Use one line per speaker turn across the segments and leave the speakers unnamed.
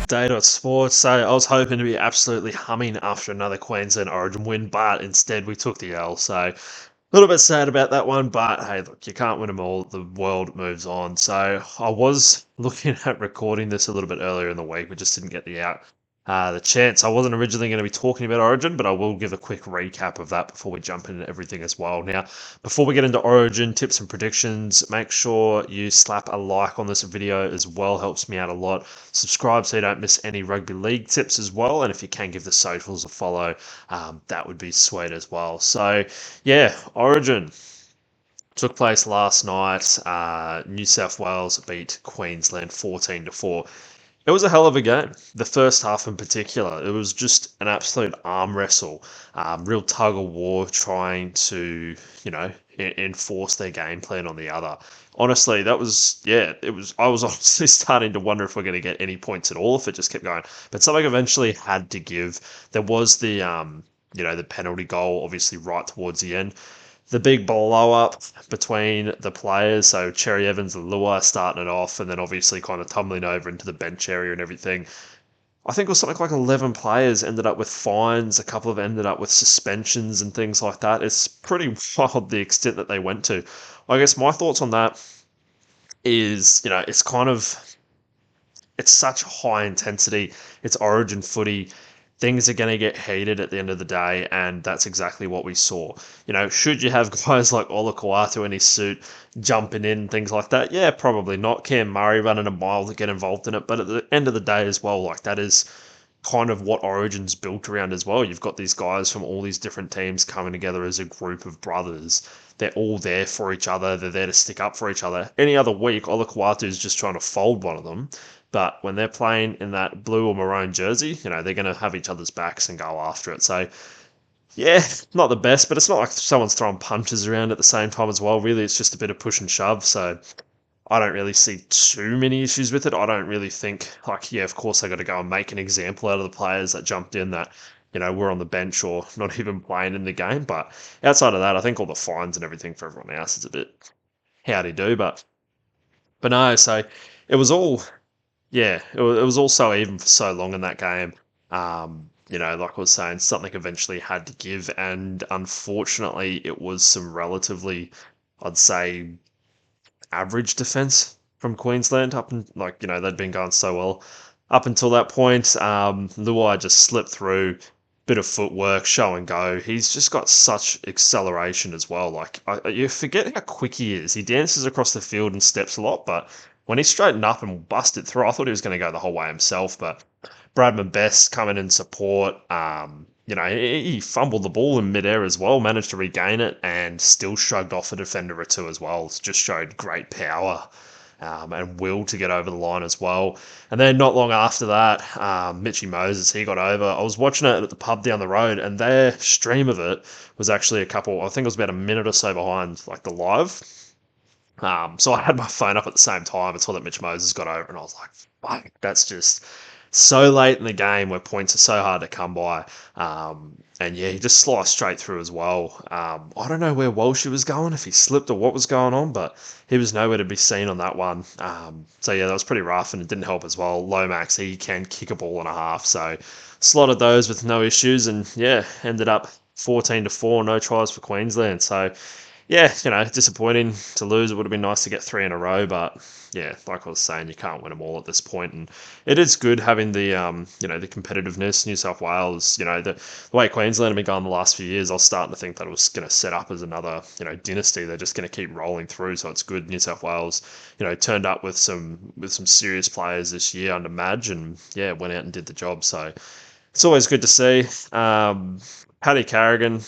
Day.sports. So I was hoping to be absolutely humming after another Queensland Origin win, but instead we took the L. So a little bit sad about that one, but hey, look, you can't win them all. The world moves on. So I was looking at recording this a little bit earlier in the week, but just didn't get the chance. I wasn't originally going to be talking about Origin, but I will give a quick recap of that before we jump into everything as well. Now, before we get into Origin tips and predictions, make sure you slap a like on this video as well. Helps me out a lot. Subscribe so you don't miss any rugby league tips as well. And if you can give the socials a follow, that would be sweet as well. So, yeah, Origin took place last night. New South Wales beat Queensland 14-4. It was a hell of a game. The first half in particular, it was just an absolute arm wrestle, real tug of war, trying to enforce their game plan on the other. Honestly, that was it was. I was honestly starting to wonder if we're going to get any points at all if it just kept going. But something eventually had to give. There was the penalty goal, obviously right towards the end, the big blow up between the players. So Cherry Evans and Lua starting it off, and then obviously kind of tumbling over into the bench area and everything. I think it was something like 11 players ended up with fines. A couple of ended up with suspensions and things like that. It's pretty wild the extent that they went to. I guess my thoughts on that is, it's such high intensity. It's Origin footy. Things are going to get heated at the end of the day, and that's exactly what we saw. Should you have guys like Ola Kawatu in his suit jumping in, things like that? Yeah, probably not. Cam Murray running a mile to get involved in it, but at the end of the day as well, like that is kind of what Origin's built around as well. You've got these guys from all these different teams coming together as a group of brothers. They're all there for each other. They're there to stick up for each other. Any other week, Ola Kawatu is just trying to fold one of them. But when they're playing in that blue or maroon jersey, they're going to have each other's backs and go after it. So, yeah, not the best, but it's not like someone's throwing punches around at the same time as well. Really, it's just a bit of push and shove. So, I don't really see too many issues with it. I don't really think, like, yeah, of course they got to go and make an example out of the players that jumped in that, were on the bench or not even playing in the game. But outside of that, I think all the fines and everything for everyone else is a bit howdy do. But no, so it was all yeah, it was also even for so long in that game. Like I was saying, something eventually had to give, and unfortunately, it was some relatively, I'd say, average defense from Queensland. Up and they'd been going so well up until that point. Luai just slipped through, bit of footwork, show and go. He's just got such acceleration as well. Like you forget how quick he is. He dances across the field and steps a lot, but when he straightened up and busted through, I thought he was going to go the whole way himself. But Bradman Best coming in support. He fumbled the ball in midair as well, managed to regain it, and still shrugged off a defender or two as well. Just showed great power and will to get over the line as well. And then not long after that, Mitch Moses, he got over. I was watching it at the pub down the road, and their stream of it was actually I think it was about a minute or so behind like the live. So I had my phone up at the same time and saw that Mitch Moses got over, and I was like, fuck, that's just so late in the game where points are so hard to come by. And yeah, he just sliced straight through as well. I don't know where Walsh was going, if he slipped or what was going on, but he was nowhere to be seen on that one. So yeah, that was pretty rough, and it didn't help as well. Lomax, he can kick a ball and a half, so slotted those with no issues, and yeah, ended up 14-4, no tries for Queensland. So yeah, disappointing to lose. It would have been nice to get three in a row, but yeah, like I was saying, you can't win them all at this point. And it is good having the competitiveness. New South Wales, the way Queensland have been going the last few years, I was starting to think that it was going to set up as another, dynasty. They're just going to keep rolling through, so it's good. New South Wales, turned up with some serious players this year under Madge, and yeah, went out and did the job. So it's always good to see. Paddy Carrigan,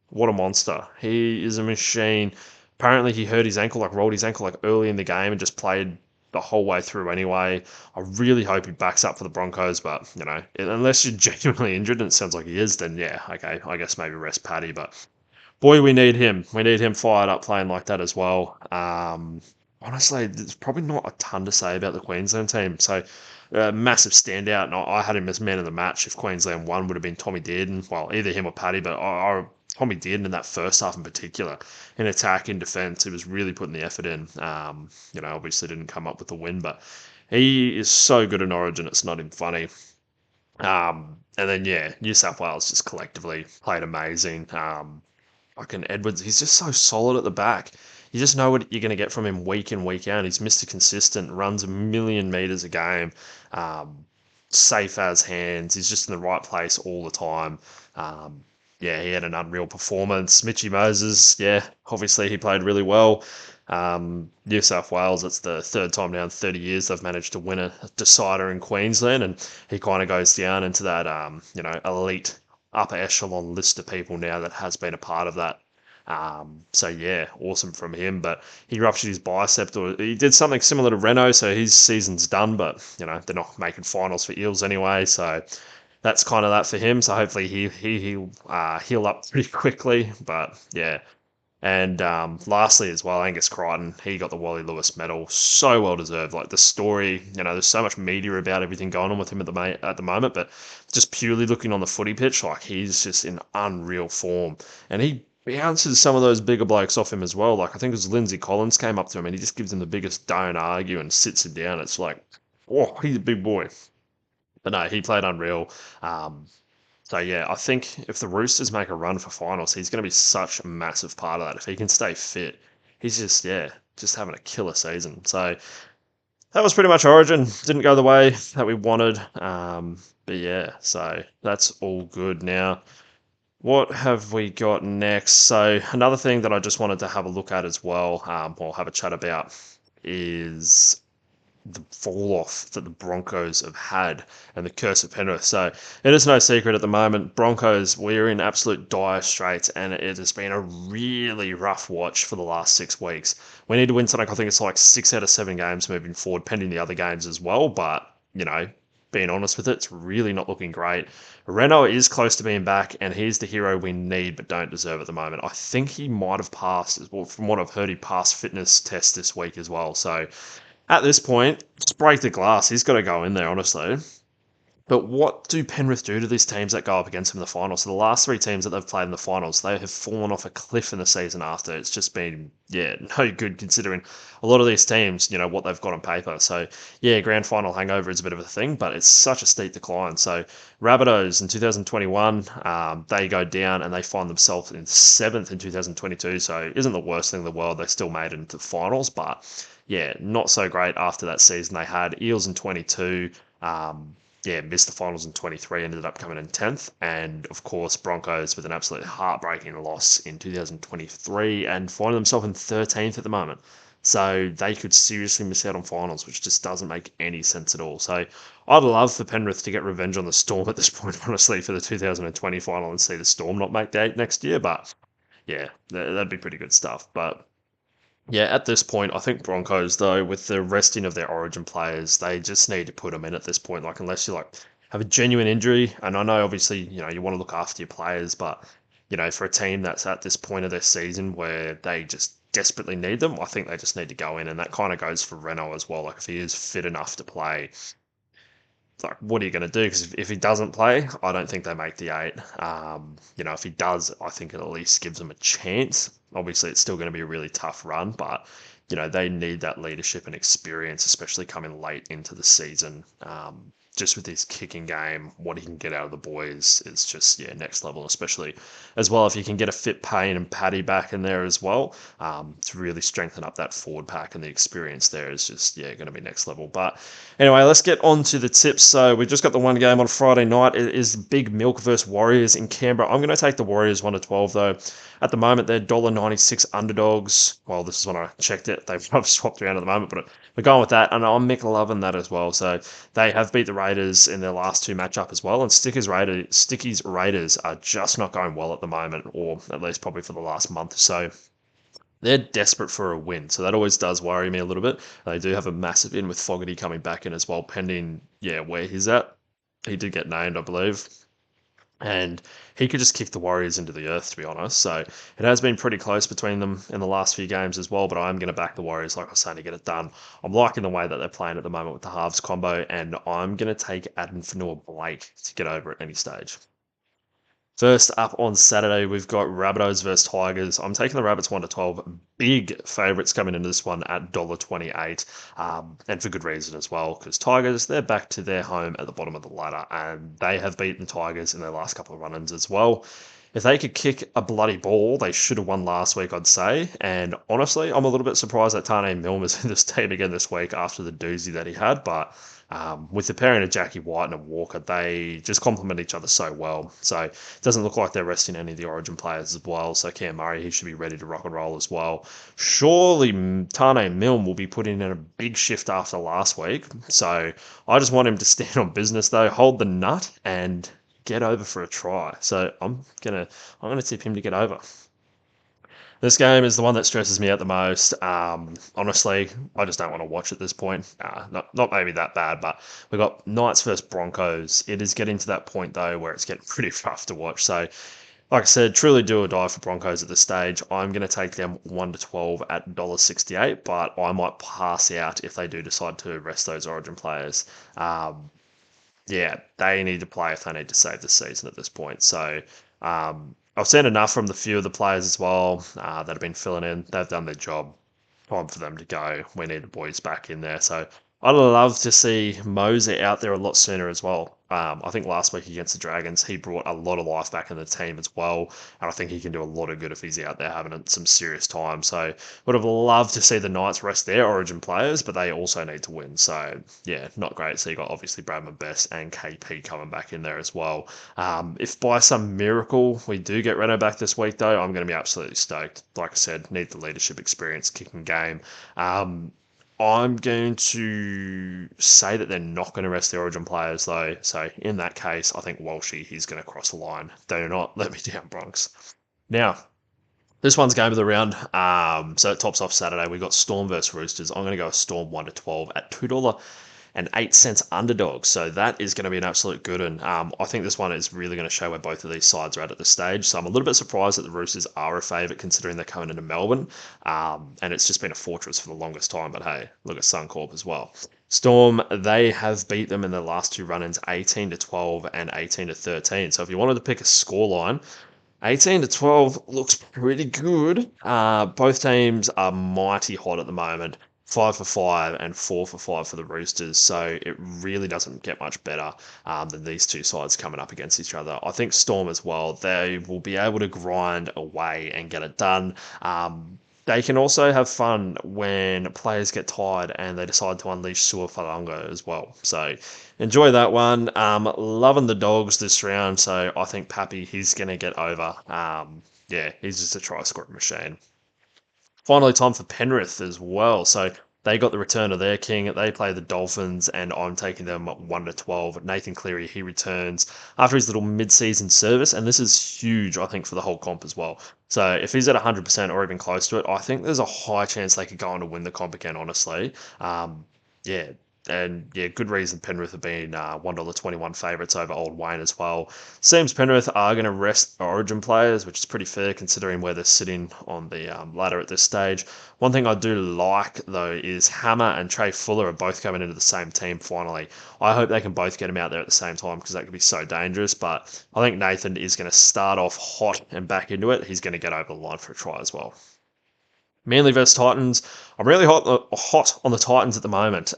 what a monster. He is a machine. Apparently he hurt his ankle, like rolled his ankle like early in the game and just played the whole way through anyway. I really hope he backs up for the Broncos, but, unless you're genuinely injured, and it sounds like he is, then yeah, okay, I guess maybe rest Paddy, but boy, we need him. We need him fired up playing like that as well. Honestly, there's probably not a ton to say about the Queensland team. So, massive standout, and I had him as man of the match. If Queensland won, would have been Tommy Dearden. Well, either him or Paddy, but Tommy Dearden in that first half in particular, in attack, in defence, he was really putting the effort in. Obviously didn't come up with the win, but He is so good in Origin, it's not even funny. And then yeah, New South Wales just collectively played amazing. Fucking Edwards, he's just so solid at the back. You just know what you're going to get from him week in, week out. He's Mr. Consistent, runs a million meters a game, um, safe as hands. He's just in the right place all the time. Um, yeah, he had an unreal performance. Mitchy Moses, yeah, obviously he played really well. New South Wales, it's the third time now in 30 years they've managed to win a decider in Queensland, and he kind of goes down into that, elite upper echelon list of people now that has been a part of that. So yeah, awesome from him. But he ruptured his bicep, or he did something similar to Reynolds, so his season's done. But they're not making finals for Eels anyway, so that's kind of that for him. So hopefully he'll heal up pretty quickly. But yeah. And lastly, as well, Angus Crichton, he got the Wally Lewis medal, so well deserved. Like the story, there's so much media about everything going on with him at the moment, but just purely looking on the footy pitch, like he's just in unreal form, and he bounces some of those bigger blokes off him as well. Like I think it was Lindsay Collins came up to him and he just gives him the biggest don't argue and sits him down. It's like, oh, he's a big boy. But no, he played unreal. Um, so yeah, I think if the Roosters make a run for finals, he's going to be such a massive part of that. If he can stay fit, he's just having a killer season. So that was pretty much Origin. Didn't go the way that we wanted. But yeah, so that's all good now. What have we got next? So another thing that I just wanted to have a look at as well, or have a chat about, is the fall off that the Broncos have had and the curse of Penrith. So it is no secret at the moment, Broncos, we're in absolute dire straits, and it has been a really rough watch for the last 6 weeks. We need to win something, I think it's like 6 out of 7 games moving forward, pending the other games as well. But, being honest with it, it's really not looking great. Renault is close to being back, and he's the hero we need but don't deserve at the moment. I think he might have passed, well, from what I've heard, he passed fitness tests this week as well. So at this point, just break the glass. He's got to go in there, honestly. But what do Penrith do to these teams that go up against them in the finals? So the last 3 teams that they've played in the finals, they have fallen off a cliff in the season after. It's just been, no good considering a lot of these teams, what they've got on paper. So, yeah, grand final hangover is a bit of a thing, but it's such a steep decline. So, Rabbitohs in 2021, they go down and they find themselves in 7th in 2022. So, it isn't the worst thing in the world. They still made it into the finals, but yeah, not so great after that season they had. Eels in 22, missed the finals in 23, ended up coming in 10th. And of course, Broncos with an absolute heartbreaking loss in 2023 and finding themselves in 13th at the moment. So they could seriously miss out on finals, which just doesn't make any sense at all. So I'd love for Penrith to get revenge on the Storm at this point, honestly, for the 2020 final and see the Storm not make the 8 next year. But yeah, that'd be pretty good stuff. But yeah, at this point, I think Broncos, though, with the resting of their Origin players, they just need to put them in at this point. Like, unless you have a genuine injury, and I know obviously you want to look after your players, but for a team that's at this point of their season where they just desperately need them, I think they just need to go in, and that kind of goes for Renault as well. Like, if he is fit enough to play, like, what are you going to do? Because if he doesn't play, I don't think they make the 8. If he does, I think it at least gives them a chance. Obviously, it's still going to be a really tough run, but, they need that leadership and experience, especially coming late into the season. Just with his kicking game, what he can get out of the boys is just, next level, especially as well if you can get a fit Payne and Paddy back in there as well, to really strengthen up that forward pack, and the experience there is just, going to be next level. But anyway, let's get on to the tips. So we've just got the one game on Friday night. It is Big Milk versus Warriors in Canberra. I'm going to take the Warriors 1-12 though. At the moment, they're $1.96 underdogs. Well, this is when I checked it. They've swapped around at the moment, but we're going with that, and I'm loving that as well. So they have beat the Raiders in their last 2 matchup as well, and Sticky's Raiders are just not going well at the moment, or at least probably for the last month or so. They're desperate for a win, so that always does worry me a little bit. They do have a massive in with Fogarty coming back in as well, pending, where he's at. He did get named, I believe. And he could just kick the Warriors into the earth, to be honest. So it has been pretty close between them in the last few games as well, but I'm going to back the Warriors, like I was saying, to get it done. I'm liking the way that they're playing at the moment with the halves combo, and I'm going to take Adam Fanua Blake to get over at any stage. First up on Saturday, we've got Rabbitohs versus Tigers. I'm taking the Rabbits 1-12. Big favourites coming into this one at $1.28, and for good reason as well, because Tigers, they're back to their home at the bottom of the ladder, and they have beaten Tigers in their last couple of run-ins as well. If they could kick a bloody ball, they should have won last week, I'd say. And honestly, I'm a little bit surprised that Tane Milne is in this team again this week after the doozy that he had, but with the pairing of Jackie White and a Walker, they just complement each other so well. So it doesn't look like they're resting any of the Origin players as well. So Cam Murray, he should be ready to rock and roll as well. Surely Tane Milne will be putting in a big shift after last week. So I just want him to stand on business though, hold the nut and get over for a try. So I'm gonna tip him to get over. This game is the one that stresses me out the most. Honestly, I just don't want to watch at this point. Not maybe that bad, but we've got Knights versus Broncos. It is getting to that point, though, where it's getting pretty rough to watch. So, like I said, truly do or die for Broncos at this stage. I'm going to take them 1-12 at $1.68, but I might pass out if they do decide to rest those Origin players. Yeah, they need to play if they need to save the season at this point. So, I've seen enough from the few of the players as well that have been filling in. They've done their job. Time for them to go. We need the boys back in there. So I'd love to see Mosey out there a lot sooner as well. I think last week against the Dragons, he brought a lot of life back in the team as well. And I think he can do a lot of good if he's out there having some serious time. So would have loved to see the Knights rest their Origin players, but they also need to win. So yeah, not great. So you got obviously Bradman Best and KP coming back in there as well. If by some miracle we do get Reno back this week, though, I'm going to be absolutely stoked. Like I said, need the leadership experience, kicking game. I'm going to say that they're not going to rest the Origin players, though. So in that case, I think Walshy, he's going to cross the line. Do not let me down, Bronx. Now, this one's game of the round. So it tops off Saturday. We've got Storm versus Roosters. I'm going to go Storm 1-12 at $2.08 underdog. So that is going to be an absolute good one. I think this one is really going to show where both of these sides are at this stage. So I'm a little bit surprised that the Roosters are a favourite considering they're coming into Melbourne. And it's just been a fortress for the longest time. But hey, look at Suncorp as well. Storm, they have beat them in their last two run-ins, 18-12 and 18-13. So if you wanted to pick a scoreline, 18-12 looks pretty good. Both teams are mighty hot at the moment. 5 for 5 and 4 for 5 for the Roosters. So it really doesn't get much better than these two sides coming up against each other. I think Storm as well, they will be able to grind away and get it done. They can also have fun when players get tired and they decide to unleash Sua Falanga as well. So enjoy that one. Loving the Dogs this round. So I think Pappy, he's going to get over. Yeah, he's just a try scoring machine. Finally, time for Penrith as well. So they got the return of their king. They play the Dolphins, and I'm taking them at 1-12. Nathan Cleary, he returns after his little mid-season service, and this is huge, I think, for the whole comp as well. So if he's at 100% or even close to it, I think there's a high chance they could go on to win the comp again, honestly. Yeah, and yeah, good reason Penrith have been $1.21 favourites over Old Wayne as well. Seems Penrith are going to rest Origin players, which is pretty fair considering where they're sitting on the ladder at this stage. One thing I do like, though, is Hammer and Trey Fuller are both coming into the same team finally. I hope they can both get them out there at the same time because that could be so dangerous. But I think Nathan is going to start off hot and back into it. He's going to get over the line for a try as well. Manly versus Titans. I'm really hot on the Titans at the moment.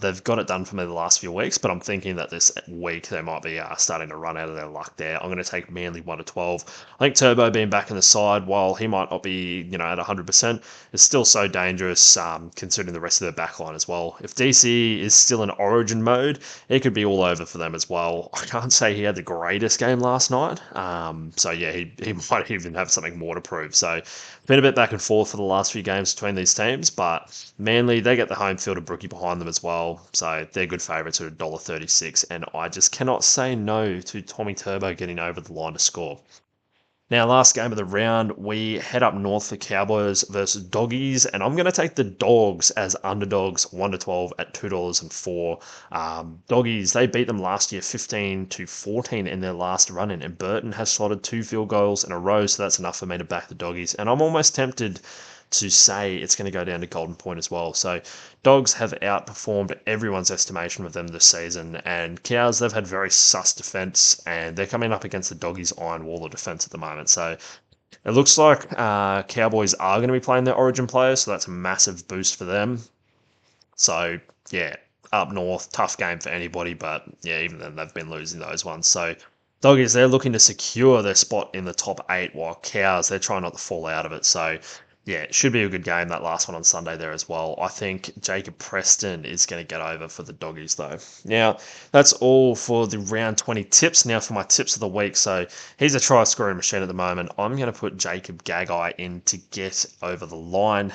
They've got it done for me the last few weeks, but I'm thinking that this week they might be starting to run out of their luck there. I'm going to take Manly 1-12. I think Turbo being back in the side, while he might not be at 100%, is still so dangerous considering the rest of their backline as well. If DC is still in Origin mode, it could be all over for them as well. I can't say he had the greatest game last night. So yeah, he might even have something more to prove. So been a bit back and forth for the last few games between these teams, but Manly, they get the home field of Brookie behind them as well, so they're good favourites at $1.36, and I just cannot say no to Tommy Turbo getting over the line to score. Now, last game of the round, we head up north for Cowboys versus Doggies, and I'm going to take the Dogs as underdogs 1-12 at $2.04. Doggies, they beat them last year 15-14 in their last run-in, and Burton has slotted 2 field goals in a row, so that's enough for me to back the Doggies. And I'm almost tempted to say it's going to go down to Golden Point as well. So Dogs have outperformed everyone's estimation of them this season, and Cows, they've had very sus defence, and they're coming up against the Doggies' iron wall of defence at the moment. So it looks like Cowboys are going to be playing their Origin players, so that's a massive boost for them. So, yeah, up north, tough game for anybody, but yeah, even then they've been losing those ones. So, Doggies, they're looking to secure their spot in the top 8, while Cows, they're trying not to fall out of it. So, yeah, it should be a good game, that last one on Sunday there as well. I think Jacob Preston is going to get over for the Doggies, though. Now, that's all for the round 20 tips. Now, for my tips of the week. So, he's a try scoring machine at the moment. I'm going to put Jacob Gagai in to get over the line.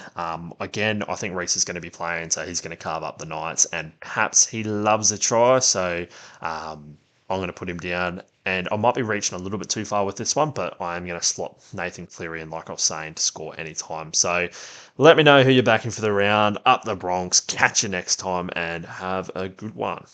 Again, I think Reese is going to be playing, so he's going to carve up the Knights, and perhaps he loves a try, so I'm going to put him down. And I might be reaching a little bit too far with this one, but I am going to slot Nathan Cleary in, like I was saying, to score anytime. So let me know who you're backing for the round. Up the Bronx. Catch you next time, and have a good one.